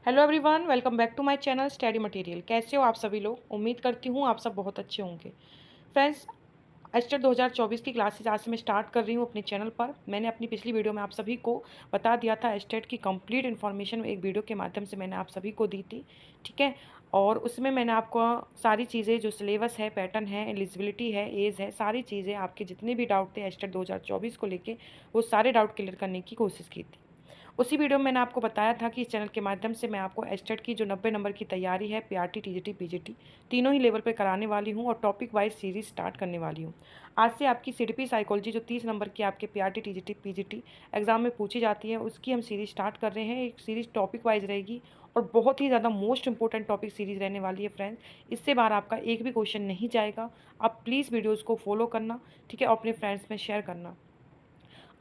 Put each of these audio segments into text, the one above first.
Hello everyone, welcome back to my channel study material. कैसे हो आप सभी लोग? उम्मीद करती हूँ आप सब बहुत अच्छे होंगे। फ्रेंड्स, एस्टेट 2024 की क्लासेज आज से मैं स्टार्ट कर रही हूँ अपने चैनल पर। मैंने अपनी पिछली वीडियो में आप सभी को बता दिया था, एस्टेट की कंप्लीट इन्फॉर्मेशन एक वीडियो के माध्यम से मैंने आप सभी को दी थी। ठीक है, और उसमें मैंने आपको सारी चीज़ें जो सिलेबस है, पैटर्न है, एलिजिबिलिटी है, एज है, सारी चीज़ें आपके जितने भी डाउट थे एस्टेट 2024 को लेके, वो सारे डाउट क्लियर करने की कोशिश की थी। उसी वीडियो में मैंने आपको बताया था कि इस चैनल के माध्यम से मैं आपको एस्टेट की जो 90 नंबर की तैयारी है, पीआरटी, टीजीटी, पीजीटी तीनों ही लेवल पे कराने वाली हूँ और टॉपिक वाइज सीरीज स्टार्ट करने वाली हूँ। आज से आपकी सीडीपी साइकोलॉजी जो 30 नंबर की आपके पीआरटी, टीजीटी, पीजीटी एग्जाम में पूछी जाती है, उसकी हम सीरीज स्टार्ट कर रहे हैं। एक सीरीज टॉपिक वाइज रहेगी और बहुत ही ज़्यादा मोस्ट इंपॉर्टेंट टॉपिक सीरीज रहने वाली है फ्रेंड्स। इससे बाहर आपका एक भी क्वेश्चन नहीं जाएगा। आप प्लीज़ वीडियोज़ को फॉलो करना, ठीक है, और अपने फ्रेंड्स में शेयर करना।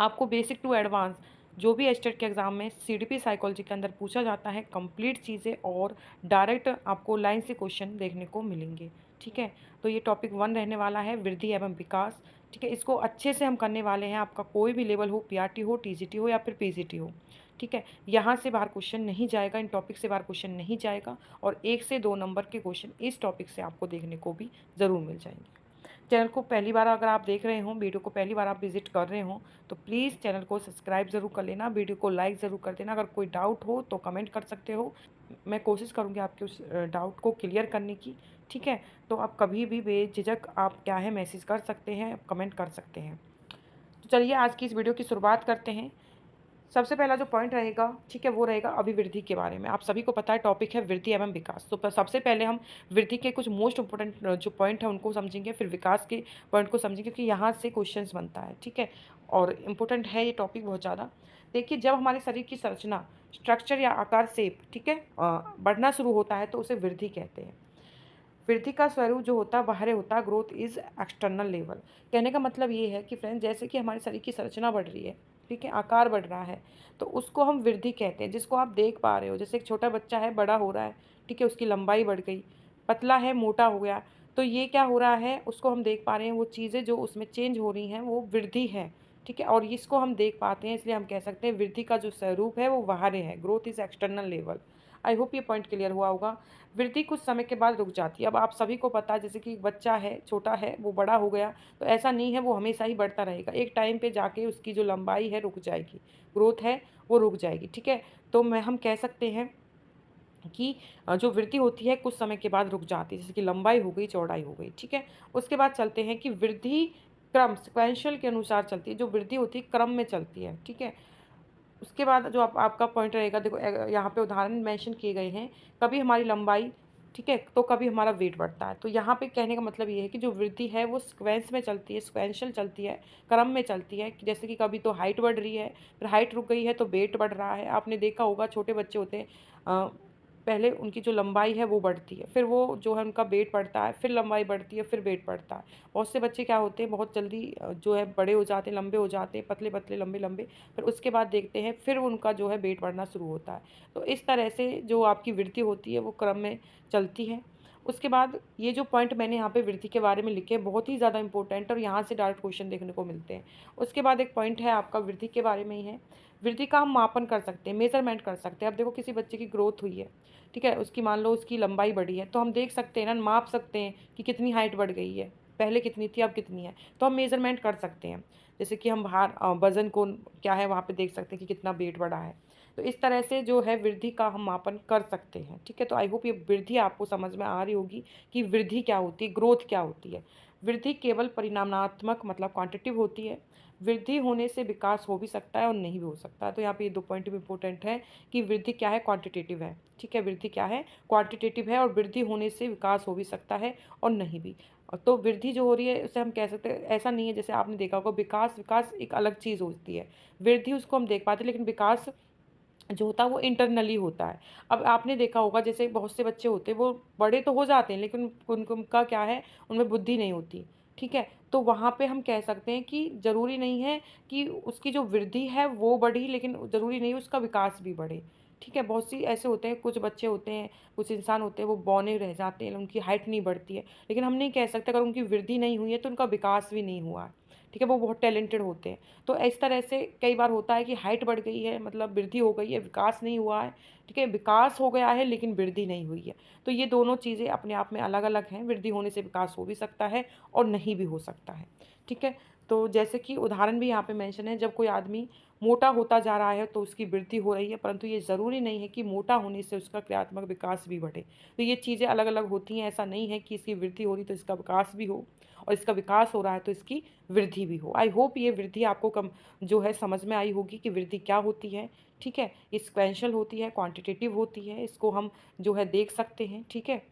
आपको बेसिक टू एडवांस जो भी एस्टेट के एग्ज़ाम में सीडीपी साइकोलॉजी के अंदर पूछा जाता है, कंप्लीट चीज़ें और डायरेक्ट आपको लाइन से क्वेश्चन देखने को मिलेंगे। ठीक है, तो ये टॉपिक 1 रहने वाला है, वृद्धि एवं विकास। ठीक है, इसको अच्छे से हम करने वाले हैं। आपका कोई भी लेवल हो, पीआरटी हो, टीजीटी हो या फिर पीजीटी हो, ठीक है, यहाँ से बाहर क्वेश्चन नहीं जाएगा, इन टॉपिक से बाहर क्वेश्चन नहीं जाएगा और 1 से 2 नंबर के क्वेश्चन इस टॉपिक से आपको देखने को भी ज़रूर मिल जाएंगे। चैनल को पहली बार अगर आप देख रहे हो, वीडियो को पहली बार आप विजिट कर रहे हो, तो प्लीज़ चैनल को सब्सक्राइब ज़रूर कर लेना, वीडियो को लाइक ज़रूर कर देना। अगर कोई डाउट हो तो कमेंट कर सकते हो, मैं कोशिश करूँगी आपके उस डाउट को क्लियर करने की। ठीक है, तो आप कभी भी बेझिझक आप क्या है मैसेज कर सकते हैं, कमेंट कर सकते हैं। तो चलिए आज की इस वीडियो की शुरुआत करते हैं। सबसे पहला जो पॉइंट रहेगा, ठीक है, वो रहेगा अभिवृद्धि के बारे में। आप सभी को पता है टॉपिक है वृद्धि एवं विकास। तो सबसे पहले हम वृद्धि के कुछ मोस्ट इंपॉर्टेंट जो पॉइंट है उनको समझेंगे, फिर विकास के पॉइंट को समझेंगे, क्योंकि यहाँ से क्वेश्चंस बनता है। ठीक है, और इम्पोर्टेंट है ये टॉपिक बहुत ज़्यादा। देखिए, जब हमारे शरीर की संरचना, स्ट्रक्चर या आकार शेप, ठीक है, बढ़ना शुरू होता है तो उसे वृद्धि कहते हैं। वृद्धि का स्वरूप जो होता है बाहरी होता है, ग्रोथ इज एक्सटर्नल लेवल। कहने का मतलब ये है कि फ्रेंड्स, जैसे कि हमारे शरीर की संरचना बढ़ रही है, ठीक है, आकार बढ़ रहा है, तो उसको हम वृद्धि कहते हैं, जिसको आप देख पा रहे हो। जैसे एक छोटा बच्चा है, बड़ा हो रहा है, ठीक है, उसकी लंबाई बढ़ गई, पतला है, मोटा हो गया, तो ये क्या हो रहा है, उसको हम देख पा रहे हैं। वो चीज़ें जो उसमें चेंज हो रही हैं वो वृद्धि है। ठीक है, और इसको हम देख पाते हैं, इसलिए हम कह सकते हैं वृद्धि का जो स्वरूप है वो बाहरी है, growth is external level. I hope ये पॉइंट क्लियर हुआ होगा। वृद्धि कुछ समय के बाद रुक जाती है। अब आप सभी को पता है, जैसे कि एक बच्चा है, छोटा है, वो बड़ा हो गया, तो ऐसा नहीं है वो हमेशा ही बढ़ता रहेगा। एक टाइम पे जाके उसकी जो लंबाई है रुक जाएगी, ग्रोथ है वो रुक जाएगी। ठीक है, तो हम कह सकते हैं कि जो वृद्धि होती है कुछ समय के बाद रुक जाती है, जैसे कि लंबाई हो गई, चौड़ाई हो गई। ठीक है, उसके बाद चलते हैं कि वृद्धि क्रम सिक्वेंशियल के अनुसार चलती है। जो वृद्धि होती है क्रम में चलती है। ठीक है, उसके बाद जो आपका पॉइंट रहेगा, देखो यहाँ पे उदाहरण मेंशन किए गए हैं। कभी हमारी लंबाई, ठीक है, तो कभी हमारा वेट बढ़ता है। तो यहाँ पे कहने का मतलब ये है कि जो वृद्धि है वो सिक्वेंस में चलती है, सिक्वेंशियल चलती है, क्रम में चलती है। कि जैसे कि कभी तो हाइट बढ़ रही है, फिर हाइट रुक गई है तो वेट बढ़ रहा है। आपने देखा होगा, छोटे बच्चे होते हैं, पहले उनकी जो लंबाई है वो बढ़ती है, फिर वो जो है उनका वेट बढ़ता है, फिर लंबाई बढ़ती है, फिर वेट बढ़ता है। बहुत से बच्चे क्या होते हैं, बहुत जल्दी जो है बड़े हो जाते हैं, लंबे हो जाते हैं, पतले पतले, लंबे लंबे, फिर उसके बाद देखते हैं फिर उनका जो है वेट बढ़ना शुरू होता है। तो इस तरह से जो आपकी वृद्धि होती है वो क्रम में चलती है। उसके बाद ये जो पॉइंट मैंने यहाँ पे वृद्धि के बारे में लिखे हैं, बहुत ही ज़्यादा इंपॉर्टेंट, और यहाँ से डायरेक्ट क्वेश्चन देखने को मिलते हैं। उसके बाद एक पॉइंट है आपका वृद्धि के बारे में ही है। वृद्धि का हम मापन कर सकते हैं, मेजरमेंट कर सकते हैं। अब देखो, किसी बच्चे की ग्रोथ हुई है, ठीक है, उसकी मान लो उसकी लंबाई बढ़ी है, तो हम देख सकते हैं ना, माप सकते हैं कि कितनी हाइट बढ़ गई है, पहले कितनी थी अब कितनी है, तो हम मेजरमेंट कर सकते हैं। जैसे कि हम बाहर वजन को क्या है वहाँ पे देख सकते हैं कि कितना वेट बढ़ा है। तो इस तरह से जो है वृद्धि का हम मापन कर सकते हैं। ठीक है, तो आई होप ये वृद्धि आपको समझ में आ रही होगी कि वृद्धि क्या होती है, ग्रोथ क्या होती है। वृद्धि केवल परिणामात्मक मतलब क्वांटिटिव होती है। वृद्धि होने से विकास हो भी सकता है और नहीं भी हो सकता है। तो यहाँ पे ये 2 पॉइंट भी इंपॉर्टेंट है कि वृद्धि क्या है, क्वांटिटेटिव है। ठीक है, वृद्धि क्या है, क्वांटिटेटिव है, और वृद्धि होने से विकास हो भी सकता है और नहीं भी। तो वृद्धि जो हो रही है उसे हम कह सकते हैं, ऐसा नहीं है जैसे आपने देखा होगा, विकास विकास एक अलग चीज़ होती है। वृद्धि उसको हम देख पाते हैं, लेकिन विकास जो होता है वो इंटरनली होता है। अब आपने देखा होगा, जैसे बहुत से बच्चे होते हैं वो बड़े तो हो जाते हैं, लेकिन उनका क्या है, उनमें बुद्धि नहीं होती। ठीक है, तो वहाँ पे हम कह सकते हैं कि ज़रूरी नहीं है कि उसकी जो वृद्धि है वो बढ़ी, लेकिन ज़रूरी नहीं है उसका विकास भी बढ़े। ठीक है, बहुत सी ऐसे होते हैं, कुछ बच्चे होते हैं, कुछ इंसान होते हैं, वो बौने रह जाते हैं, उनकी हाइट नहीं बढ़ती है, लेकिन हम नहीं कह सकते अगर उनकी वृद्धि नहीं हुई है तो उनका विकास भी नहीं हुआ है। ठीक है, वो बहुत टैलेंटेड होते हैं। तो इस तरह से कई बार होता है कि हाइट बढ़ गई है, मतलब वृद्धि हो गई है, विकास नहीं हुआ है, ठीक है, विकास हो गया है लेकिन वृद्धि नहीं हुई है। तो ये दोनों चीज़ें अपने आप में अलग-अलग हैं, वृद्धि होने से विकास हो भी सकता है और नहीं भी हो सकता है, ठीक है। तो जैसे कि उदाहरण भी यहाँ पे मेंशन है, जब कोई आदमी मोटा होता जा रहा है तो उसकी वृद्धि हो रही है, परंतु ये ज़रूरी नहीं है कि मोटा होने से उसका क्रियात्मक विकास भी बढ़े। तो ये चीज़ें अलग-अलग होती हैं, ऐसा नहीं है कि इसकी वृद्धि हो रही तो इसका विकास भी हो और इसका विकास हो रहा है तो इसकी वृद्धि भी हो। आई होप ये वृद्धि आपको कम जो है समझ में आई होगी कि वृद्धि क्या होती है, ठीक है? ये सिक्वेंशियल होती है, क्वांटिटेटिव होती है, इसको हम जो है देख सकते हैं, ठीक है?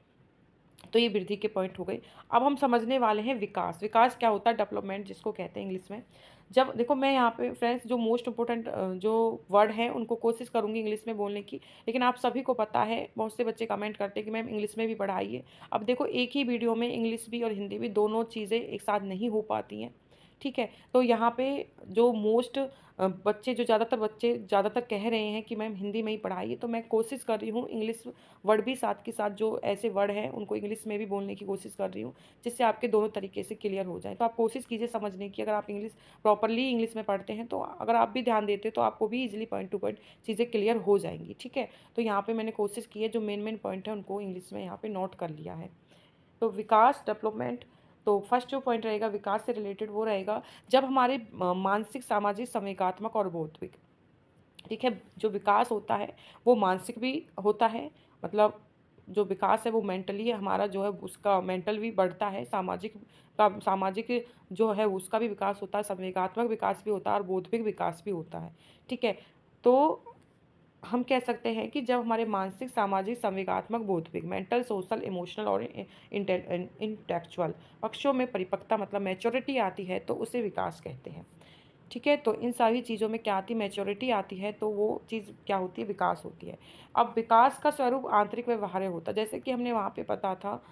तो ये वृद्धि के पॉइंट हो गए। अब हम समझने वाले हैं विकास। विकास क्या होता है? डेवलपमेंट जिसको कहते हैं इंग्लिश में। जब देखो मैं यहाँ पे फ्रेंड्स जो मोस्ट इम्पोर्टेंट जो वर्ड हैं उनको कोशिश करूँगी इंग्लिश में बोलने की, लेकिन आप सभी को पता है, बहुत से बच्चे कमेंट करते हैं कि मैम इंग्लिश में भी पढ़ाइए। अब देखो एक ही वीडियो में इंग्लिश भी और हिंदी भी दोनों चीज़ें एक साथ नहीं हो पाती हैं, ठीक है? तो यहाँ पे जो मोस्ट बच्चे जो ज़्यादातर बच्चे ज़्यादातर कह रहे हैं कि मैम हिंदी में ही पढ़ाइए, तो मैं कोशिश कर रही हूँ इंग्लिश वर्ड भी साथ के साथ जो ऐसे वर्ड हैं उनको इंग्लिश में भी बोलने की कोशिश कर रही हूँ, जिससे आपके दोनों तरीके से क्लियर हो जाए। तो आप कोशिश कीजिए समझने की, अगर आप इंग्लिश प्रॉपरली इंग्लिश में पढ़ते हैं तो अगर आप भी ध्यान देते तो आपको भी ईजिली पॉइंट टू पॉइंट चीज़ें क्लियर हो जाएंगी, ठीक है। तो यहाँ पे मैंने कोशिश की है, जो मेन मेन पॉइंट है उनको इंग्लिश में यहाँ पे नोट कर लिया है। तो विकास डेवलपमेंट, तो फर्स्ट जो पॉइंट रहेगा विकास से रिलेटेड वो रहेगा जब हमारे मानसिक, सामाजिक, संवेगात्मक और बौद्धिक, ठीक है, जो विकास होता है वो मानसिक भी होता है, मतलब जो विकास है वो मेंटली हमारा जो है उसका मेंटल भी बढ़ता है, सामाजिक जो है उसका भी विकास होता है, संवेगात्मक विकास भी होता है और बौद्धिक विकास भी होता है, ठीक है। तो हम कह सकते हैं कि जब हमारे मानसिक, सामाजिक, संवेगात्मक, बौद्धिक, मेंटल, सोशल, इमोशनल और इंटेलेक्चुअल पक्षों में परिपक्वता मतलब मैच्योरिटी आती है तो उसे विकास कहते हैं, ठीक है। तो इन सारी चीज़ों में क्या आती है? मैच्योरिटी आती है, तो वो चीज़ क्या होती है? विकास होती है। अब विकास का स्वरूप आंतरिक व्यवहार्य होता है, जैसे कि हमने वहाँ पे पता था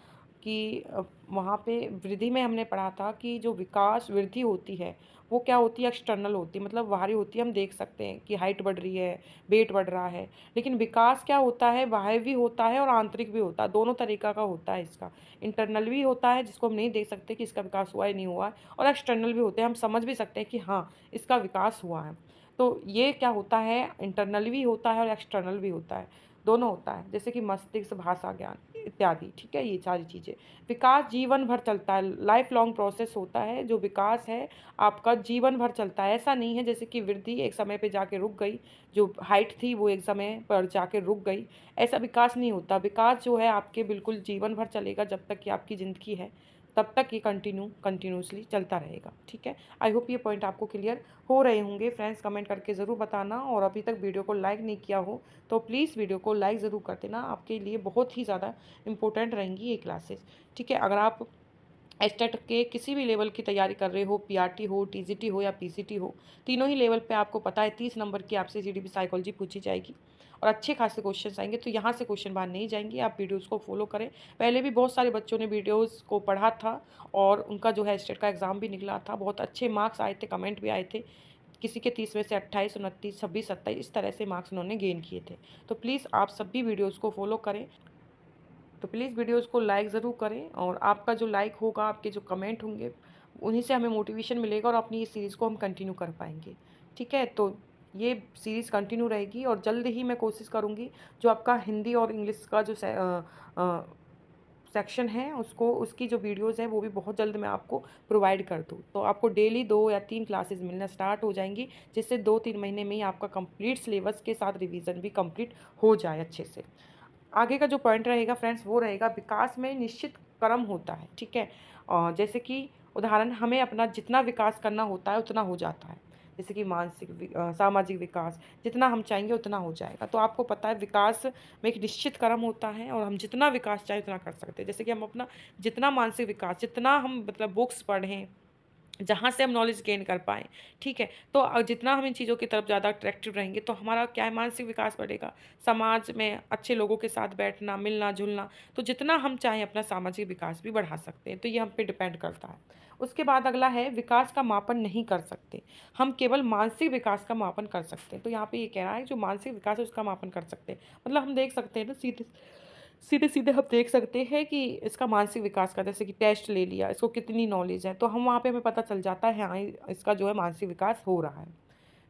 कि वहाँ पे वृद्धि में हमने पढ़ा था कि जो विकास वृद्धि होती है वो क्या होती है? एक्सटर्नल होती है, मतलब बाहरी होती है, हम देख सकते हैं कि हाइट बढ़ रही है, वेट बढ़ रहा है। लेकिन विकास क्या होता है? बाह्य भी होता है और आंतरिक भी होता है, दोनों तरीका का होता है इसका। इंटरनल भी होता है जिसको हम नहीं देख सकते कि इसका विकास हुआ है नहीं हुआ है, और एक्सटर्नल भी होते हैं, हम समझ भी सकते हैं कि हाँ इसका विकास हुआ है। तो ये क्या होता है? इंटरनल भी होता है और एक्सटर्नल भी होता है, दोनों होता है, जैसे कि मस्तिष्क, भाषा ज्ञान इत्यादि, ठीक है, ये सारी चीज़ें। विकास जीवन भर चलता है, लाइफ लॉन्ग प्रोसेस होता है, जो विकास है आपका जीवन भर चलता है। ऐसा नहीं है जैसे कि वृद्धि एक समय पे जाके रुक गई, जो हाइट थी वो एक समय पर जाके रुक गई, ऐसा विकास नहीं होता। विकास जो है आपके बिल्कुल जीवन भर चलेगा, जब तक कि आपकी ज़िंदगी है तब तक ये कंटिन्यूसली चलता रहेगा, ठीक है। आई होप ये पॉइंट आपको क्लियर हो रहे होंगे फ्रेंड्स, कमेंट करके ज़रूर बताना, और अभी तक वीडियो को लाइक नहीं किया हो तो प्लीज़ वीडियो को लाइक ज़रूर कर देना, आपके लिए बहुत ही ज़्यादा इंपॉर्टेंट रहेंगी ये क्लासेस, ठीक है। अगर आप एस्टेट के किसी भी लेवल की तैयारी कर रहे हो, पीआरटी हो, टीजीटी हो या पीसीटी हो, तीनों ही लेवल पे आपको पता है 30 नंबर की आपसे जीडीपी साइकोलॉजी पूछी जाएगी और अच्छे खासे क्वेश्चन आएंगे, तो यहाँ से क्वेश्चन बाहर नहीं जाएंगे। आप वीडियोज़ को फॉलो करें, पहले भी बहुत सारे बच्चों ने वीडियोज़ को पढ़ा था और उनका जो है एस्टेट का एग्ज़ाम भी निकला था, बहुत अच्छे मार्क्स आए थे, कमेंट भी आए थे, किसी के 30 में से 28, 29, 26, 27 इस तरह से मार्क्स उन्होंने गेन किए थे। तो प्लीज़ आप सभी वीडियोज़ को फॉलो करें, तो प्लीज़ वीडियोज़ को लाइक ज़रूर करें, और आपका जो लाइक होगा, आपके जो कमेंट होंगे, उन्हीं से हमें मोटिवेशन मिलेगा और अपनी ये सीरीज़ को हम कंटिन्यू कर पाएंगे, ठीक है। तो ये सीरीज़ कंटिन्यू रहेगी और जल्द ही मैं कोशिश करूँगी जो आपका हिंदी और इंग्लिश का जो सेक्शन है उसको, उसकी जो वीडियोज़ हैं वो भी बहुत जल्द मैं आपको प्रोवाइड कर दूँ। तो आपको डेली 2 या 3 क्लासेस मिलना स्टार्ट हो जाएंगी, जिससे 2-3 महीने में ही आपका कंप्लीट सिलेबस के साथ रिवीजन भी कंप्लीट हो जाए अच्छे से। आगे का जो पॉइंट रहेगा फ्रेंड्स वो रहेगा विकास में निश्चित क्रम होता है, ठीक है। जैसे कि उदाहरण, हमें अपना जितना विकास करना होता है उतना हो जाता है, जैसे कि मानसिक सामाजिक विकास जितना हम चाहेंगे उतना हो जाएगा। तो आपको पता है विकास में एक निश्चित क्रम होता है और हम जितना विकास चाहें उतना कर सकते हैं, जैसे कि हम अपना जितना मानसिक विकास, जितना हम मतलब बुक्स पढ़ें, जहाँ से हम नॉलेज गेन कर पाएँ, ठीक है। तो जितना हम इन चीज़ों की तरफ ज़्यादा अट्रैक्टिव रहेंगे तो हमारा क्या है, मानसिक विकास बढ़ेगा, समाज में अच्छे लोगों के साथ बैठना, मिलना जुलना, तो जितना हम चाहें अपना सामाजिक विकास भी बढ़ा सकते हैं, तो ये हम पे डिपेंड करता है। उसके बाद अगला है विकास का मापन नहीं कर सकते, हम केवल मानसिक विकास का मापन कर सकते हैं। तो यहाँ पे ये कह रहा है जो मानसिक विकास है उसका मापन कर सकते हैं, मतलब हम देख सकते हैं ना सीधे सीधे सीधे हम देख सकते हैं कि इसका मानसिक विकास का, जैसे कि टेस्ट ले लिया, इसको कितनी नॉलेज है, तो हम वहाँ पे हमें पता चल जाता है हाँ इसका जो है मानसिक विकास हो रहा है।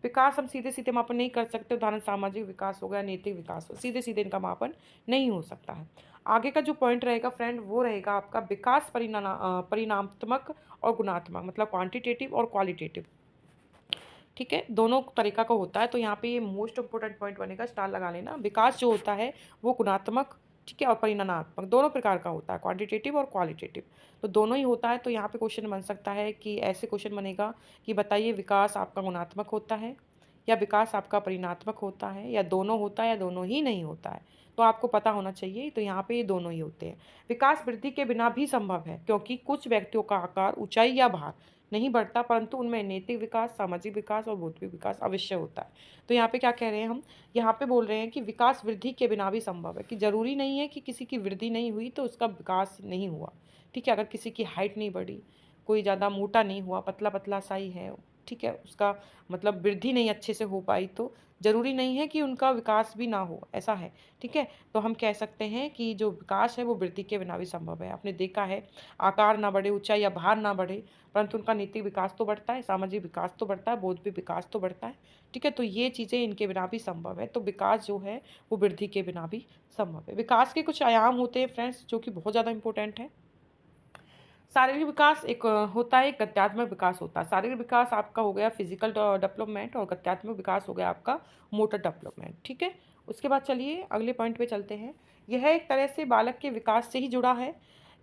विकास हम सीधे सीधे मापन नहीं कर सकते, उदाहरण सामाजिक विकास हो गया, नैतिक विकास हो, सीधे सीधे इनका मापन नहीं हो सकता है। आगे का जो पॉइंट रहेगा फ्रेंड वो रहेगा आपका विकास परिणामात्मक और गुणात्मक, मतलब क्वांटिटेटिव और क्वालिटेटिव। ठीक है, दोनों तरीका का होता है, तो यहाँ पे ये मोस्ट इंपॉर्टेंट पॉइंट बनेगा, स्टार लगा लेना। विकास जो होता है वो गुणात्मक, ठीक है, और परिमाणात्मक दोनों प्रकार का होता है, क्वांटिटेटिव और क्वालिटेटिव, तो दोनों ही होता है। तो यहाँ पे क्वेश्चन बन सकता है कि ऐसे क्वेश्चन बनेगा कि बताइए विकास आपका गुणात्मक होता है या विकास आपका परिमाणात्मक होता है, या दोनों होता है या दोनों ही नहीं होता है। तो आपको पता होना चाहिए, तो यहाँ पे ये दोनों ही होते हैं। विकास वृद्धि के बिना भी संभव है, क्योंकि कुछ व्यक्तियों का आकार, ऊंचाई या भार नहीं बढ़ता, परंतु उनमें नैतिक विकास, सामाजिक विकास और बौद्धिक विकास अवश्य होता है। तो यहाँ पे क्या कह रहे हैं हम, यहाँ पे बोल रहे हैं कि विकास वृद्धि के बिना भी संभव है, कि जरूरी नहीं है कि किसी की वृद्धि नहीं हुई तो उसका विकास नहीं हुआ। ठीक है, अगर किसी की हाइट नहीं बढ़ी, कोई ज़्यादा मोटा नहीं हुआ, पतला पतला सा ही है, ठीक है, उसका मतलब वृद्धि नहीं अच्छे से हो पाई, तो ज़रूरी नहीं है कि उनका विकास भी ना हो, ऐसा है। ठीक है, तो हम कह सकते हैं कि जो विकास है वो वृद्धि के बिना भी संभव है। आपने देखा है आकार ना बढ़े, ऊंचाई या भार ना बढ़े, परंतु उनका नैतिक विकास तो बढ़ता है, सामाजिक विकास तो बढ़ता है, बौद्धिक विकास तो बढ़ता है। ठीक है, तो ये चीज़ें इनके बिना भी संभव है, तो विकास जो है वो वृद्धि के बिना भी संभव है। विकास के कुछ आयाम होते हैं फ्रेंड्स, जो कि बहुत ज़्यादा इंपॉर्टेंट है। शारीरिक विकास एक होता है, एक गत्यात्मक विकास होता है। शारीरिक विकास आपका हो गया फिजिकल डेवलपमेंट, और गत्यात्मक विकास हो गया आपका मोटर डेवलपमेंट। ठीक है, उसके बाद चलिए अगले पॉइंट पे चलते हैं। यह एक तरह से बालक के विकास से ही जुड़ा है।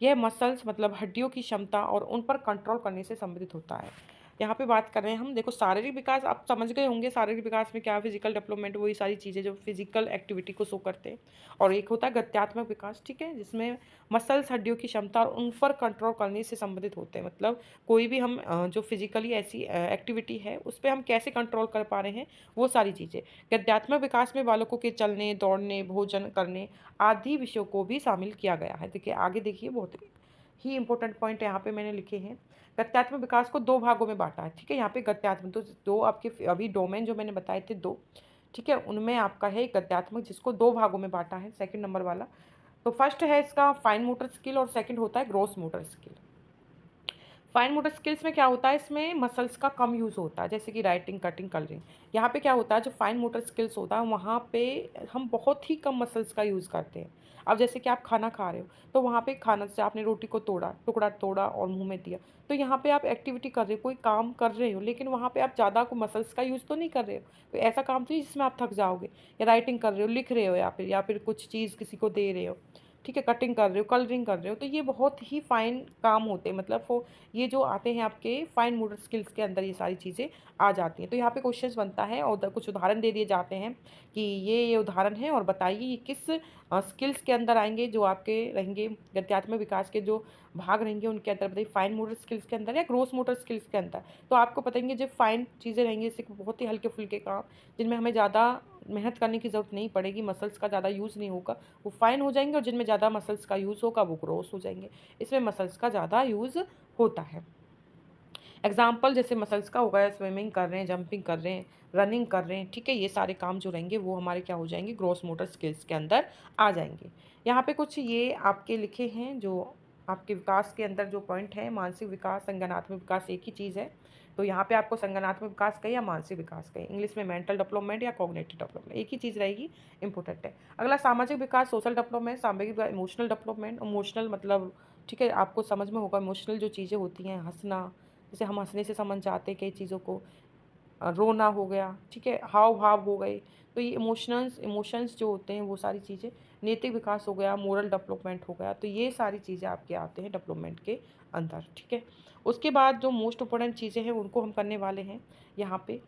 यह मसल्स मतलब हड्डियों की क्षमता और उन पर कंट्रोल करने से संबंधित होता है। यहाँ पे बात कर रहे हैं हम, देखो शारीरिक विकास आप समझ गए होंगे, शारीरिक विकास में क्या, फिजिकल डेवलपमेंट, वही सारी चीज़ें जो फिजिकल एक्टिविटी को शो करते हैं। और एक होता है गत्यात्मक विकास, ठीक है, जिसमें मसल्स हड्डियों की क्षमता और उन पर कंट्रोल करने से संबंधित होते हैं। मतलब कोई भी हम जो फिजिकली ऐसी एक्टिविटी है उस पर हम कैसे कंट्रोल कर पा रहे हैं, वो सारी चीज़ें। गद्यात्मक विकास में बालकों के चलने, दौड़ने, भोजन करने आदि विषयों को भी शामिल किया गया है। देखिए आगे देखिए, बहुत ही इंपॉर्टेंट पॉइंट यहाँ पे मैंने लिखे हैं। गत्यात्मक विकास को दो भागों में बांटा है। ठीक है, यहाँ पे गत्यात्मक तो दो आपके अभी डोमेन जो मैंने बताए थे दो, ठीक है, उनमें आपका है गत्यात्मक, जिसको दो भागों में बांटा है, सेकंड नंबर वाला। तो फर्स्ट है इसका फाइन मोटर स्किल और सेकंड होता है gross motor skill. Fine motor skills में क्या होता है, इसमें मसल्स का कम यूज़ होता है, जैसे कि राइटिंग, कटिंग, कलरिंग। यहाँ पे क्या होता है, जो फाइन मोटर स्किल्स होता है वहाँ पे हम बहुत ही कम मसल्स का यूज़ करते हैं। अब जैसे कि आप खाना खा रहे हो, तो वहाँ पे खाना से आपने रोटी को तोड़ा, टुकड़ा तोड़ा और मुंह में दिया, तो यहाँ पे आप एक्टिविटी कर रहे हो, कोई काम कर रहे हो, लेकिन वहाँ पे आप ज़्यादा को मसल्स का यूज़ तो नहीं कर रहे हो। तो ऐसा काम तो नहीं जिसमें आप थक जाओगे। या राइटिंग कर रहे हो, लिख रहे हो, या फिर कुछ चीज़ किसी को दे रहे हो, ठीक है, कटिंग कर रहे हो, कलरिंग कर रहे हो, तो ये बहुत ही फाइन काम होते हैं। मतलब वो ये जो आते हैं आपके फाइन मोटर स्किल्स के अंदर, ये सारी चीज़ें आ जाती हैं। तो यहाँ पे क्वेश्चंस बनता है और कुछ उदाहरण दे दिए जाते हैं कि ये उदाहरण है और बताइए ये किस स्किल्स के अंदर आएंगे, जो आपके रहेंगे गत्यात्मक विकास के जो भाग रहेंगे उनके अंदर, बताइए फाइन मोटर स्किल्स के अंदर या ग्रोस मोटर स्किल्स के अंदर। तो आपको बताएंगे जो फाइन चीज़ें रहेंगी, जैसे बहुत ही हल्के फुल्के काम जिनमें हमें ज़्यादा मेहनत करने की ज़रूरत नहीं पड़ेगी, मसल्स का ज़्यादा यूज़ नहीं होगा, वो फाइन हो जाएंगे, और जिनमें ज़्यादा मसल्स का यूज़ होगा वो ग्रोस हो जाएंगे, इसमें मसल्स का ज़्यादा यूज़ होता है। एग्जाम्पल जैसे मसल्स का हो गया, स्विमिंग कर रहे हैं, जंपिंग कर रहे हैं, रनिंग कर रहे हैं, ठीक है, ये सारे काम जो रहेंगे वो हमारे क्या हो जाएंगे, ग्रॉस मोटर स्किल्स के अंदर आ जाएंगे। यहाँ पे कुछ ये आपके लिखे हैं जो आपके विकास के अंदर जो पॉइंट है, मानसिक विकास, संज्ञानात्मक विकास एक ही चीज़ है। तो यहाँ पे आपको संज्ञानात्मक विकास कहे या मानसिक विकास कहे, इंग्लिश में मेंटल डेवलपमेंट या कॉग्निटिव डेवलपमेंट, एक ही चीज़ रहेगी, इंपॉर्टेंट है। अगला सामाजिक विकास, सोशल डेवलपमेंट, सामाजिक इमोशनल डेवलपमेंट। इमोशनल मतलब ठीक है, आपको समझ में होगा, इमोशनल जो चीज़ें होती हैं, हंसना, जैसे हम हंसने से समझ जाते हैं कई चीज़ों को, रोना हो गया, ठीक है, हाव भाव हो गए, तो ये इमोशंस जो होते हैं वो सारी चीज़ें। नैतिक विकास हो गया, मोरल डेवलपमेंट हो गया, तो ये सारी चीज़ें आपके आते हैं डेवलपमेंट के अंदर। ठीक है, उसके बाद जो मोस्ट इंपॉर्टेंट चीज़ें हैं उनको हम करने वाले हैं यहाँ पे।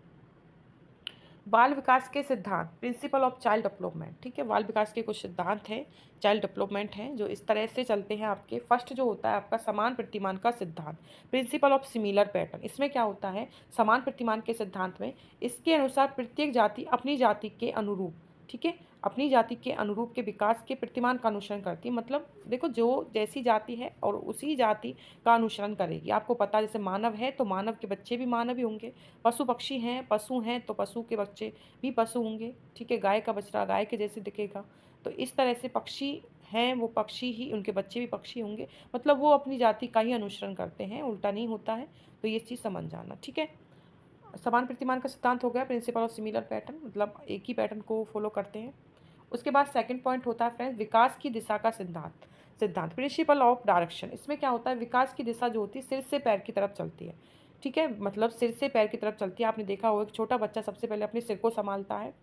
बाल विकास के सिद्धांत, प्रिंसिपल ऑफ चाइल्ड डेवलपमेंट। ठीक है, बाल विकास के कुछ सिद्धांत हैं, चाइल्ड डेवलपमेंट हैं, जो इस तरह से चलते हैं आपके। फर्स्ट जो होता है आपका समान प्रतिमान का सिद्धांत, प्रिंसिपल ऑफ सिमिलर पैटर्न। इसमें क्या होता है, समान प्रतिमान के सिद्धांत में इसके अनुसार प्रत्येक जाति अपनी जाति के अनुरूप, ठीक है, अपनी जाति के अनुरूप के विकास के प्रतिमान का अनुसरण करती है। मतलब देखो, जो जैसी जाति है और उसी जाति का अनुसरण करेगी। आपको पता है जैसे मानव है तो मानव के बच्चे भी मानव ही होंगे, पशु पक्षी हैं, पशु हैं तो पशु के बच्चे भी पशु होंगे, ठीक है, गाय का बछड़ा गाय के जैसे दिखेगा। तो इस तरह से पक्षी हैं वो पक्षी ही, उनके बच्चे भी पक्षी होंगे, मतलब वो अपनी जाति का ही अनुसरण करते हैं, उल्टा नहीं होता है। तो ये चीज़ समझ जाना, ठीक है। समान प्रतिमान का सिद्धांत हो गया, प्रिंसिपल ऑफ सिमिलर पैटर्न, मतलब एक ही पैटर्न को फॉलो करते हैं। उसके बाद सेकंड पॉइंट होता है फ्रेंड्स, विकास की दिशा का सिद्धांत। सिद्धांत प्रिंसिपल ऑफ डायरेक्शन। इसमें क्या होता है, विकास की दिशा जो होती है सिर से पैर की तरफ चलती है, ठीक है, मतलब सिर से पैर की तरफ चलती है। आपने देखा होगा एक छोटा बच्चा सबसे पहले अपने सिर को संभालता है,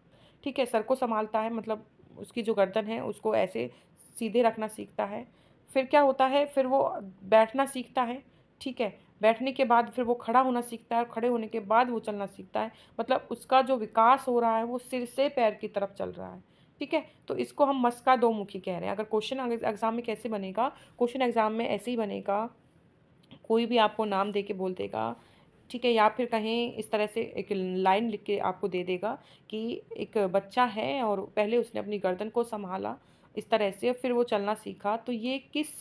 ठीक है, सर को संभालता है, मतलब उसकी जो गर्दन है उसको ऐसे सीधे रखना सीखता है। फिर क्या होता है, फिर वो बैठना सीखता है, ठीक है, बैठने के बाद फिर वो खड़ा होना सीखता है, और खड़े होने के बाद वो चलना सीखता है। मतलब उसका जो विकास हो रहा है वो सिर से पैर की तरफ चल रहा है, ठीक है। तो इसको हम मस्का दो मुखी कह रहे हैं। अगर क्वेश्चन एग्जाम में कैसे बनेगा, क्वेश्चन एग्जाम में ऐसे ही बनेगा, कोई भी आपको नाम दे के बोल देगा, ठीक है, या फिर कहीं इस तरह से एक लाइन लिख के आपको दे देगा कि एक बच्चा है और पहले उसने अपनी गर्दन को संभाला इस तरह से, फिर वो चलना सीखा। तो ये किस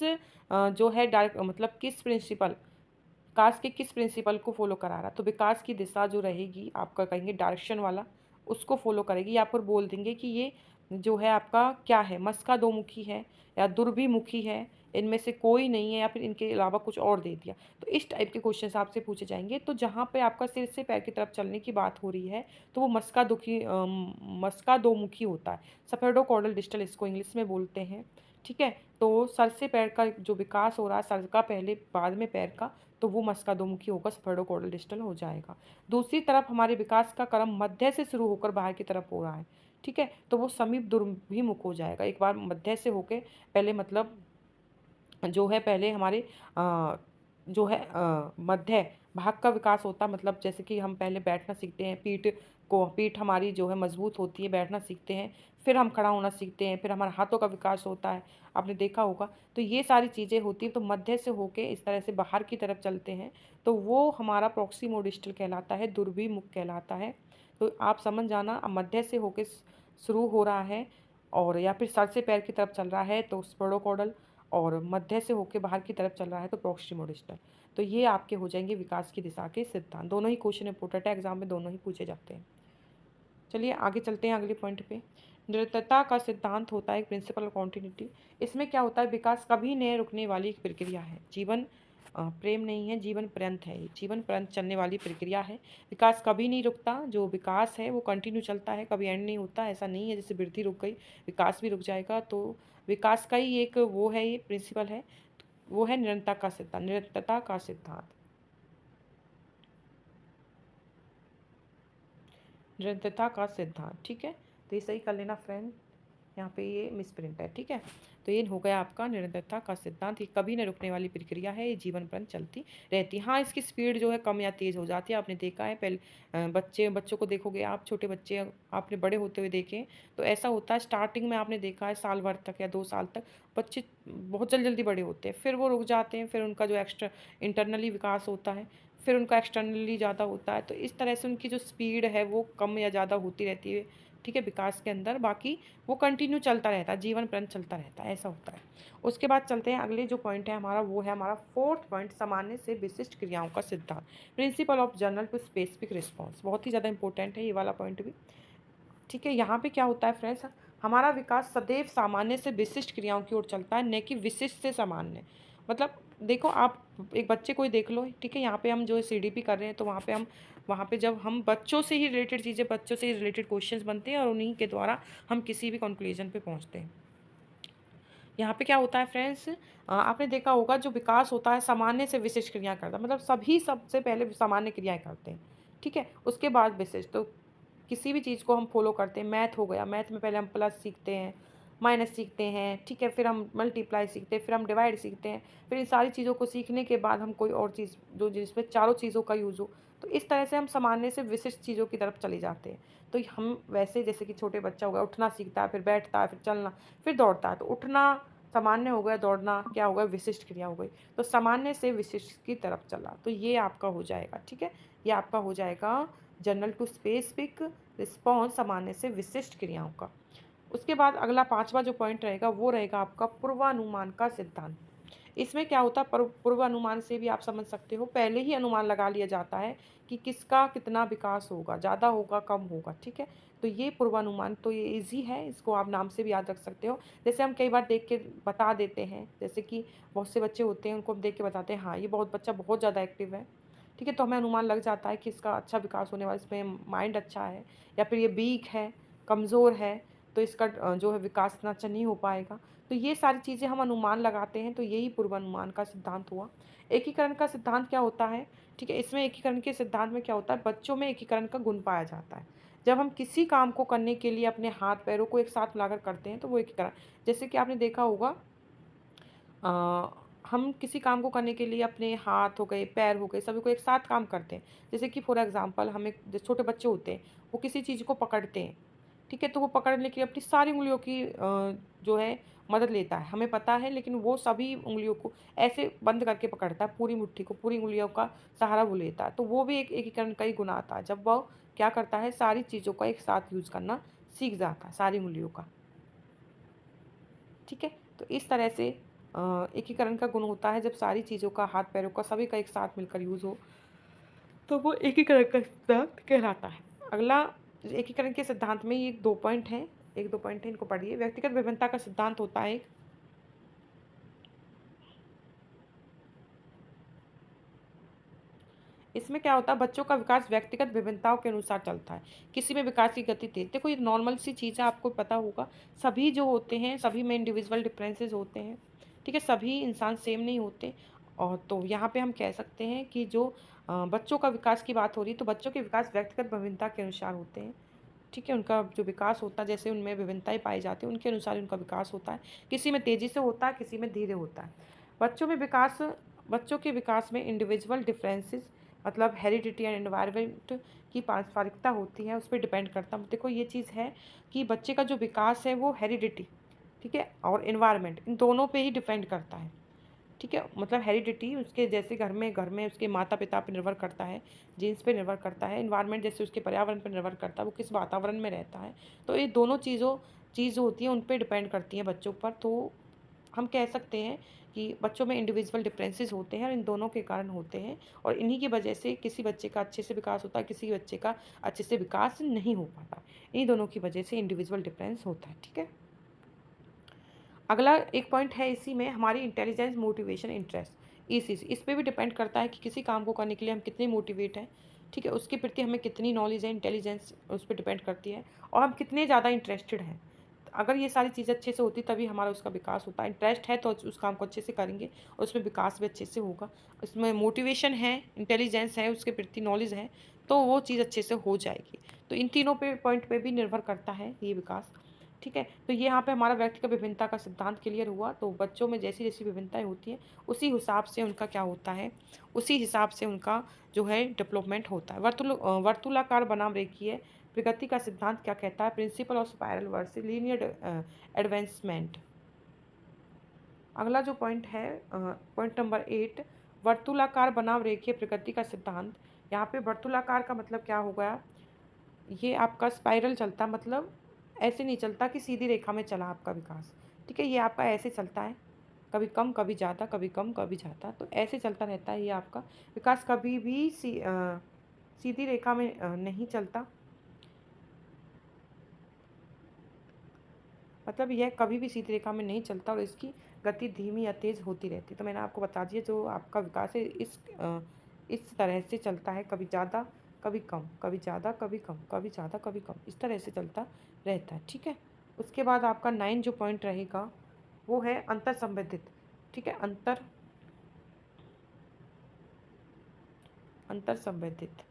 जो है डायरेक्ट मतलब किस प्रिंसिपल, विकास के किस प्रिंसिपल को फॉलो करा रहा है, तो विकास की दिशा जो रहेगी आपका कहेंगे डायरेक्शन वाला, उसको फॉलो करेगी, या फिर बोल देंगे कि ये जो है आपका क्या है, मस्का दो मुखी है या दुर्बिमुखी है, इनमें से कोई नहीं है, या फिर इनके अलावा कुछ और दे दिया। तो इस टाइप के क्वेश्चन आपसे पूछे जाएंगे। तो जहाँ पे आपका सिर से पैर की तरफ चलने की बात हो रही है तो वो मस्का दो मुखी होता है, सफेडोकॉर्डल डिस्टल इसको इंग्लिश में बोलते हैं, ठीक है। तो सर से पैर का जो विकास हो रहा है, सर का पहले बाद में पैर का, तो वो मस्का दो मुखी होगा, सफेडोकॉर्डल डिस्टल हो जाएगा। दूसरी तरफ हमारे विकास का क्रम मध्य से शुरू होकर बाहर की तरफ हो रहा है, ठीक है, तो वो समीप दुर्भिमुख हो जाएगा। एक बार मध्य से होके पहले मतलब जो है पहले हमारे जो है मध्य भाग का विकास होता है, मतलब जैसे कि हम पहले बैठना सीखते हैं, पीठ हमारी जो है मजबूत होती है, बैठना सीखते हैं, फिर हम खड़ा होना सीखते हैं, फिर हमारे हाथों का विकास होता है, आपने देखा होगा। तो ये सारी चीज़ें होती हैं, तो मध्य से होके इस तरह से बाहर की तरफ चलते हैं, तो वो हमारा प्रॉक्सिमो डिस्टल कहलाता है, दुर्भिमुख कहलाता है। तो आप समझ जाना, अब मध्य से होके शुरू हो रहा है और या फिर सर से पैर की तरफ चल रहा है तो स्पोडोकॉडल, और मध्य से होकर बाहर की तरफ चल रहा है तो प्रॉक्सिमो डिस्टल। तो ये आपके हो जाएंगे विकास की दिशा के सिद्धांत। दोनों ही क्वेश्चन इंपोर्टेंट है, एग्जाम में दोनों ही पूछे जाते हैं। चलिए आगे चलते हैं अगले पॉइंट पे। निरंतरता का सिद्धांत होता है प्रिंसिपल ऑफ कॉन्टिन्यूटी। इसमें क्या होता है, विकास कभी नहीं रुकने वाली एक प्रक्रिया है। जीवन प्रेम नहीं है, जीवन पर्यंत है, ये जीवन पर्यंत चलने वाली प्रक्रिया है। विकास कभी नहीं रुकता, जो विकास है वो कंटिन्यू चलता है, कभी एंड नहीं होता। ऐसा नहीं है जैसे वृद्धि रुक गई विकास भी रुक जाएगा। तो विकास का ही एक वो है, ये प्रिंसिपल है, वो है निरंतरता का सिद्धांत। निरंतरता का सिद्धांत, निरंतरता का सिद्धांत, ठीक है। तो ये सही कर लेना फ्रेंड, यहाँ पे ये मिसप्रिंट है, ठीक है। तो ये हो गया आपका निरंतरता का सिद्धांत। ये कभी न रुकने वाली प्रक्रिया है, ये जीवन पर्यंत चलती रहती है। हाँ, इसकी स्पीड जो है कम या तेज़ हो जाती है, आपने देखा है पहले बच्चों को देखोगे आप, छोटे बच्चे आपने बड़े होते हुए देखे, तो ऐसा होता है स्टार्टिंग में आपने देखा है साल भर तक या 2 साल तक बच्चे बहुत जल्दी जल्दी बड़े होते हैं, फिर वो रुक जाते हैं, फिर उनका जो एक्स्ट्रा इंटरनली विकास होता है, फिर उनका एक्सटर्नली ज़्यादा होता है। तो इस तरह से उनकी जो स्पीड है वो कम या ज़्यादा होती रहती है, ठीक है, विकास के अंदर। बाकी वो कंटिन्यू चलता रहता है, जीवन पर्यंत चलता रहता है, ऐसा होता है। उसके बाद चलते हैं अगले जो पॉइंट है हमारा, वो है हमारा फोर्थ पॉइंट, सामान्य से विशिष्ट क्रियाओं का सिद्धांत। Principle of general to specific response, बहुत ही ज़्यादा इंपॉर्टेंट है ये वाला पॉइंट भी, ठीक है। यहाँ पे क्या होता है फ्रेंड्स, हमारा विकास सदैव सामान्य से विशिष्ट क्रियाओं की ओर चलता है, न कि विशिष्ट से सामान्य। मतलब देखो आप एक बच्चे को ही देख लो, ठीक है, यहाँ पे हम जो सीडीपी कर रहे हैं तो वहाँ पे जब हम बच्चों से ही रिलेटेड चीज़ें, बच्चों से ही रिलेटेड क्वेश्चंस बनते हैं और उन्हीं के द्वारा हम किसी भी कंक्लूजन पे पहुँचते हैं। यहाँ पे क्या होता है फ्रेंड्स, आपने देखा होगा जो विकास होता है सामान्य से विशिष्ट क्रिया करता है, मतलब सभी सबसे पहले सामान्य क्रियाएं करते हैं, ठीक है, उसके बाद विशिष्ट। तो किसी भी चीज़ को हम फॉलो करते हैं, मैथ हो गया, मैथ में पहले हम प्लस सीखते हैं, माइनस सीखते हैं, ठीक है, फिर हम मल्टीप्लाई सीखते हैं, फिर हम डिवाइड सीखते हैं, फिर इन सारी चीज़ों को सीखने के बाद हम कोई और चीज़ जो जिसमें चारों चीज़ों का यूज़ हो, तो इस तरह से हम सामान्य से विशिष्ट चीज़ों की तरफ चले जाते हैं। तो हम वैसे जैसे कि छोटे बच्चा हो गया, उठना सीखता है, फिर बैठता है, फिर चलना, फिर दौड़ता है, तो उठना सामान्य हो गया, दौड़ना क्या हो गया, विशिष्ट क्रिया हो गई। तो सामान्य से विशिष्ट की तरफ चला, तो ये आपका हो जाएगा, ठीक है, ये आपका हो जाएगा जनरल टू स्पेसिफिक रिस्पॉन्स, सामान्य से विशिष्ट क्रियाओं का। उसके बाद अगला पांचवा जो पॉइंट रहेगा वो रहेगा आपका पूर्वानुमान का सिद्धांत। इसमें क्या होता है, पूर्व अनुमान से भी आप समझ सकते हो, पहले ही अनुमान लगा लिया जाता है कि किसका कितना विकास होगा, ज़्यादा होगा, कम होगा, ठीक है। तो ये पूर्वानुमान तो ये ईज़ी है, इसको आप नाम से भी याद रख सकते हो। जैसे हम कई बार देख के बता देते हैं, जैसे कि बहुत से बच्चे होते हैं, उनको हम देख के बताते हैं, हाँ, ये बच्चा बहुत ज़्यादा एक्टिव है, ठीक है। तो हमें अनुमान लग जाता है कि इसका अच्छा विकास होने वाला, इसमें माइंड अच्छा है, या फिर ये वीक है, कमज़ोर है, तो इसका जो है विकास इतना अच्छा नहीं हो पाएगा। तो ये सारी चीज़ें हम अनुमान लगाते हैं, तो यही पूर्वानुमान का सिद्धांत हुआ। एकीकरण का सिद्धांत क्या होता है, ठीक है। इसमें एकीकरण के सिद्धांत में क्या होता है, बच्चों में एकीकरण का गुण पाया जाता है। जब हम किसी काम को करने के लिए अपने हाथ पैरों को एक साथ मिलाकर करते हैं, तो वो एकीकरण, जैसे कि आपने देखा होगा, हम किसी काम को करने के लिए अपने हाथ हो गए, पैर हो गए, सभी को एक साथ काम करते हैं। जैसे कि फॉर एग्ज़ाम्पल, हमें जो छोटे बच्चे होते हैं, वो किसी चीज़ को पकड़ते हैं, ठीक है? तो वो पकड़ने के लिए अपनी सारी उँगलियों की जो है मदद लेता है। हमें पता है, लेकिन वो सभी उँगलियों को ऐसे बंद करके पकड़ता है, पूरी मुट्ठी को, पूरी उँगलियों का सहारा वो लेता है। तो वो भी एक एकीकरण का ही गुण आता है, जब वो क्या करता है, सारी चीज़ों का एक साथ यूज़ करना सीख जाता है, सारी उँगलियों का। ठीक है? तो इस तरह से एकीकरण का गुण होता है, जब सारी चीज़ों का, हाथ पैरों का, सभी का एक साथ मिलकर यूज़ हो, तो वो एकीकरण का सिद्धांत कहलाता है। अगला, एकीकरण के सिद्धांत में ये 2 पॉइंट हैं, 1-2 पॉइंट हैं, इनको पढ़िए। व्यक्तिगत विभिन्नता का सिद्धांत होता है एक। इसमें क्या होता है, बच्चों का विकास व्यक्तिगत विभिन्नताओं के अनुसार चलता है। किसी में विकास की गति तेज़, देखो ये नॉर्मल सी चीज़ है, आपको पता होगा। सभी जो होते हैं, सभी में इंडिविजुअल डिफरेंसेस होते हैं, ठीक है? सभी इंसान सेम नहीं होते। और तो यहाँ पे हम कह सकते हैं कि जो बच्चों का विकास की बात हो रही है, तो बच्चों के विकास व्यक्तिगत विभिन्नता के अनुसार होते हैं, ठीक है? उनका जो विकास होता है, जैसे उनमें विभिन्नताएँ पाई जाती हैं, उनके अनुसार उनका विकास होता है। किसी में तेज़ी से होता है, किसी में धीरे होता है। बच्चों में विकास बच्चों के विकास में इंडिविजुअल डिफरेंसेस, मतलब हेरिडिटी एंड एनवायरनमेंट की पारस्परिकता होती है, उस पे डिपेंड करता है। देखो ये चीज़ है कि बच्चे का जो विकास है वो हेरिडिटी, ठीक है, और एनवायरनमेंट, इन दोनों पे ही डिपेंड करता है, ठीक है। मतलब हेरिडिटी उसके जैसे घर में उसके माता-पिता पे निर्भर करता है, जीन्स पे निर्भर करता है, एनवायरनमेंट जैसे उसके पर्यावरण पे निर्भर करता है, वो किस वातावरण में रहता है। तो ये दोनों चीज़ होती हैं, उन पे डिपेंड करती हैं बच्चों पर। तो हम कह सकते हैं कि बच्चों में इंडिविजुअल डिफरेंसेस होते हैं, और इन दोनों के कारण होते हैं, और इन्हीं की वजह से किसी बच्चे का अच्छे से विकास होता है, किसी बच्चे का अच्छे से विकास नहीं हो पाता। इन्हीं दोनों की वजह से इंडिविजुअल डिफरेंस होता है, ठीक है। अगला एक पॉइंट है इसी में, हमारी इंटेलिजेंस, मोटिवेशन, इंटरेस्ट, इस पे भी डिपेंड करता है कि किसी काम को करने के लिए हम कितने मोटिवेट हैं, ठीक है, उसके प्रति हमें कितनी नॉलेज है, इंटेलिजेंस उस पर डिपेंड करती है, और हम कितने ज़्यादा इंटरेस्टेड हैं। तो अगर ये सारी चीज़ें अच्छे से होती, तभी हमारा उसका विकास होता है। इंटरेस्ट है तो उस काम को अच्छे से करेंगे, और उसमें विकास भी अच्छे से होगा। उसमें मोटिवेशन है, इंटेलिजेंस है, उसके प्रति नॉलेज है, तो वो चीज़ अच्छे से हो जाएगी। तो इन तीनों पे पॉइंट पे भी निर्भर करता है ये विकास, ठीक है। तो ये यहाँ पे हमारा व्यक्तिगत विभिन्नता का सिद्धांत क्लियर हुआ। तो बच्चों में जैसी-जैसी विभिन्नताएँ होती हैं, उसी हिसाब से उनका क्या होता है, उसी हिसाब से उनका जो है डेवलपमेंट होता है। वर्तुलाकार बनाम रेखीय प्रगति का सिद्धांत क्या कहता है? Principle of spiral versus linear advancement. अगला जो पॉइंट है, पॉइंट नंबर 8, वर्तुलाकार बनाम रेखीय प्रगति का सिद्धांत। यहाँ पे वर्तुलाकार का मतलब क्या हो गया? ये आपका स्पाइरल चलता, मतलब ऐसे नहीं चलता कि सीधी रेखा में चला आपका विकास, ठीक है। ये आपका ऐसे चलता है, कभी कम कभी ज़्यादा, कभी कम कभी ज़्यादा, तो ऐसे चलता रहता है ये आपका विकास। कभी भी सीधी रेखा में नहीं चलता, मतलब यह कभी भी सीधी रेखा में नहीं चलता, और इसकी गति धीमी या तेज़ होती रहती है। तो मैंने आपको बता दिया, जो आपका विकास है इस तरह से चलता है, कभी ज़्यादा कभी कम, कभी ज़्यादा कभी कम, कभी ज़्यादा कभी कम, इस तरह से चलता रहता है, ठीक है। उसके बाद आपका 9 जो पॉइंट रहेगा, वो है अंतर संबंधित, ठीक है। अंतर संबंधित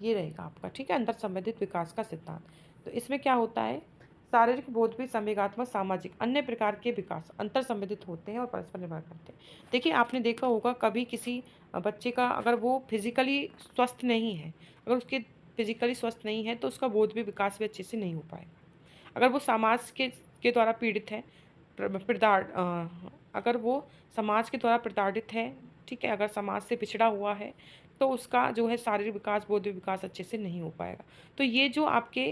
ये रहेगा आपका, ठीक है, अंतर संबंधित विकास का सिद्धांत। तो इसमें क्या होता है, शारीरिक, बौद्धिक, संवेगात्मक, सामाजिक, अन्य प्रकार के विकास अंतर संबंधित होते हैं और परस्पर निर्भर करते हैं। देखिए आपने देखा होगा, कभी किसी बच्चे का अगर वो फिजिकली स्वस्थ नहीं है, अगर उसके फिजिकली स्वस्थ नहीं है, तो उसका बौद्धिक विकास भी अच्छे से नहीं हो पाएगा। अगर वो समाज के द्वारा पीड़ित है, अगर वो समाज के द्वारा प्रताड़ित है, ठीक है, अगर समाज से पिछड़ा हुआ है, तो उसका जो है शारीरिक विकास, बौद्धिक विकास अच्छे से नहीं हो पाएगा। तो ये जो आपके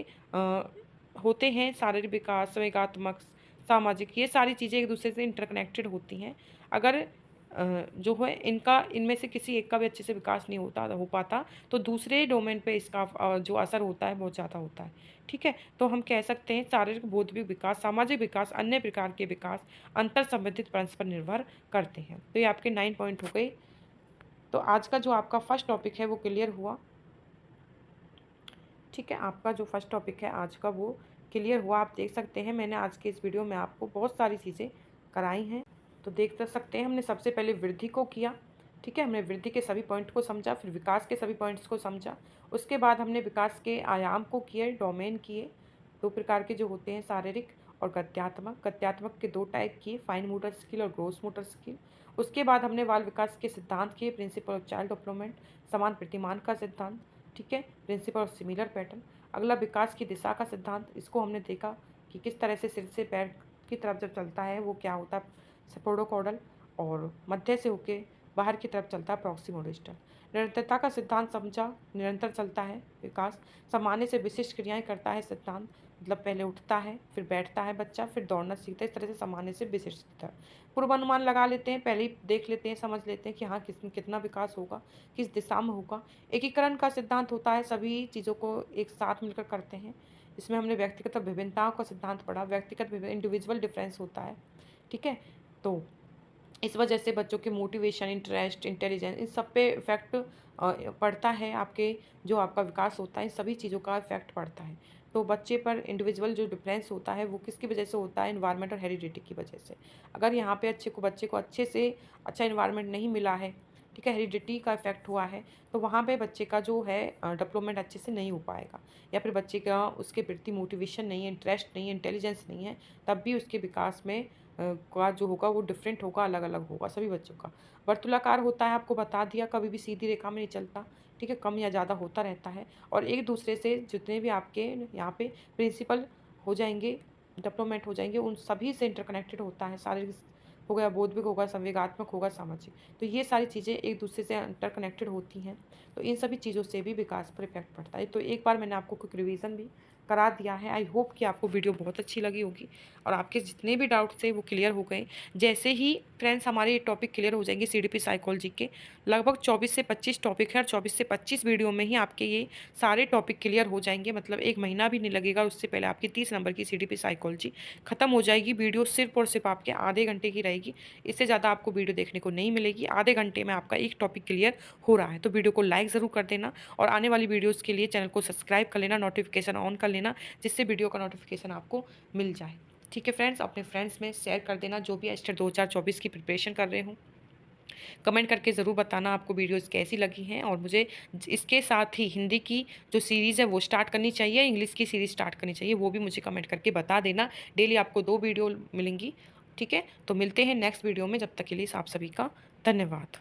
होते हैं शारीरिक विकास, संवेगात्मक, सामाजिक, ये सारी चीज़ें एक दूसरे से इंटरकनेक्टेड होती हैं। अगर जो है इनमें से किसी एक का भी अच्छे से विकास नहीं हो पाता, तो दूसरे डोमेन पे इसका जो असर होता है बहुत ज़्यादा होता है। ठीक है? तो हम कह सकते हैं शारीरिक बौद्धिक विकास, सामाजिक विकास, अन्य प्रकार के विकास अंतर संबंधित परस्पर निर्भर करते हैं। तो ये आपके 9 पॉइंट हो गए। तो आज का जो आपका फर्स्ट टॉपिक है वो क्लियर हुआ। ठीक है, आपका जो फर्स्ट टॉपिक है आज का वो क्लियर हुआ। आप देख सकते हैं मैंने आज के इस वीडियो में आपको बहुत सारी चीज़ें कराई हैं। तो देख तो सकते हैं हमने सबसे पहले वृद्धि को किया। ठीक है, हमने वृद्धि के सभी पॉइंट को समझा, फिर विकास के सभी पॉइंट्स को समझा। उसके बाद हमने विकास के आयाम को किए, डोमेन किए। 2 प्रकार के जो होते हैं, शारीरिक और गत्यात्मक। गत्यात्मक के 2 टाइप किए, फाइन मोटर स्किल और ग्रोस मोटर स्किल। उसके बाद हमने बाल विकास के सिद्धांत किए, प्रिंसिपल ऑफ चाइल्ड डेवलपमेंट, समान प्रतिमान का सिद्धांत। ठीक है, प्रिंसिपल ऑफ सिमिलर पैटर्न। अगला विकास की दिशा का सिद्धांत, इसको हमने देखा कि किस तरह से सिर से पैर की तरफ जब चलता है वो क्या होता है, सेपोडोकॉर्डल, और मध्य से होके बाहर की तरफ चलता है प्रॉक्सिमोडिस्टल। निरंतरता का सिद्धांत समझा, निरंतर चलता है विकास। सामान्य से विशिष्ट क्रियाएं करता है सिद्धांत, मतलब पहले उठता है, फिर बैठता है बच्चा, फिर दौड़ना सीखता है। इस तरह से सामान्य से विशिष्ट सिद्धांत। पूर्वानुमान लगा लेते हैं, पहले ही देख लेते हैं, समझ लेते हैं कि हाँ कितना विकास होगा, किस दिशा में होगा। एकीकरण का सिद्धांत होता है, सभी चीज़ों को एक साथ मिलकर करते हैं। इसमें हमने व्यक्तिगत विभिन्नताओं का सिद्धांत पढ़ा, व्यक्तिगत इंडिविजुअल डिफरेंस होता है। ठीक है, तो इस वजह से बच्चों के मोटिवेशन, इंटरेस्ट, इंटेलिजेंस, इन सब पे इफ़ेक्ट पड़ता है। आपके जो आपका विकास होता है, इन सभी चीज़ों का इफ़ेक्ट पड़ता है। तो बच्चे पर इंडिविजुअल जो डिफरेंस होता है वो किसकी वजह से होता है, एनवायरनमेंट और हेरिडिटी की वजह से। अगर यहाँ पे बच्चे को अच्छे से अच्छा एनवायरनमेंट नहीं मिला है, ठीक है, हेरिडिटी का इफेक्ट हुआ है, तो वहाँ पे बच्चे का जो है डेवलपमेंट अच्छे से नहीं हो पाएगा, या फिर बच्चे का उसके प्रति मोटिवेशन नहीं है, इंटरेस्ट नहीं है, इंटेलिजेंस नहीं है, तब भी उसके विकास में का जो होगा वो डिफरेंट होगा, अलग अलग होगा सभी बच्चों का। वर्तुलाकार होता है, आपको बता दिया, कभी भी सीधी रेखा में नहीं चलता। ठीक है, कम या ज़्यादा होता रहता है, और एक दूसरे से जितने भी आपके यहाँ पे प्रिंसिपल हो जाएंगे, डेवलपमेंट हो जाएंगे, उन सभी से इंटरकनेक्टेड होता है। शारीरिक हो गया, बौद्धिक होगा, संवेगात्मक होगा, सामाजिक। तो ये सारी चीज़ें एक दूसरे से इंटरकनेक्टेड होती हैं। तो इन सभी चीज़ों से भी विकास पर इफेक्ट पड़ता है। तो एक बार मैंने आपको क्विक रिवीजन भी करा दिया है। आई होप कि आपको वीडियो बहुत अच्छी लगी होगी और आपके जितने भी डाउट्स थे वो क्लियर हो गए। जैसे ही फ्रेंड्स हमारे ये टॉपिक क्लियर हो जाएंगे सीडीपी साइकोलॉजी के, लगभग 24 से 25 टॉपिक है, और 24 से 25 वीडियो में ही आपके ये सारे टॉपिक क्लियर हो जाएंगे। मतलब 1 महीना भी नहीं लगेगा, उससे पहले आपकी 30 नंबर की सीडीपी साइकोलॉजी खत्म हो जाएगी। वीडियो सिर्फ और सिर्फ आपके आधे घंटे की रहेगी, इससे ज़्यादा आपको वीडियो देखने को नहीं मिलेगी। आधे घंटे में आपका एक टॉपिक क्लियर हो रहा है। तो वीडियो को लाइक ज़रूर कर देना, और आने वाली वीडियोज़ के लिए चैनल को सब्सक्राइब कर लेना, नोटिफिकेशन ऑन कर लेना, जिससे वीडियो का नोटिफिकेशन आपको मिल जाए। ठीक है फ्रेंड्स, अपने फ्रेंड्स में शेयर कर देना जो भी एस्टेट 2024 की प्रिपरेशन कर रहे हों। कमेंट करके ज़रूर बताना आपको वीडियोस कैसी लगी हैं, और मुझे इसके साथ ही हिंदी की जो सीरीज़ है वो स्टार्ट करनी चाहिए, इंग्लिश की सीरीज़ स्टार्ट करनी चाहिए, वो भी मुझे कमेंट करके बता देना। डेली आपको 2 वीडियो मिलेंगी। ठीक है, तो मिलते हैं नेक्स्ट वीडियो में, जब तक के लिए आप सभी का धन्यवाद।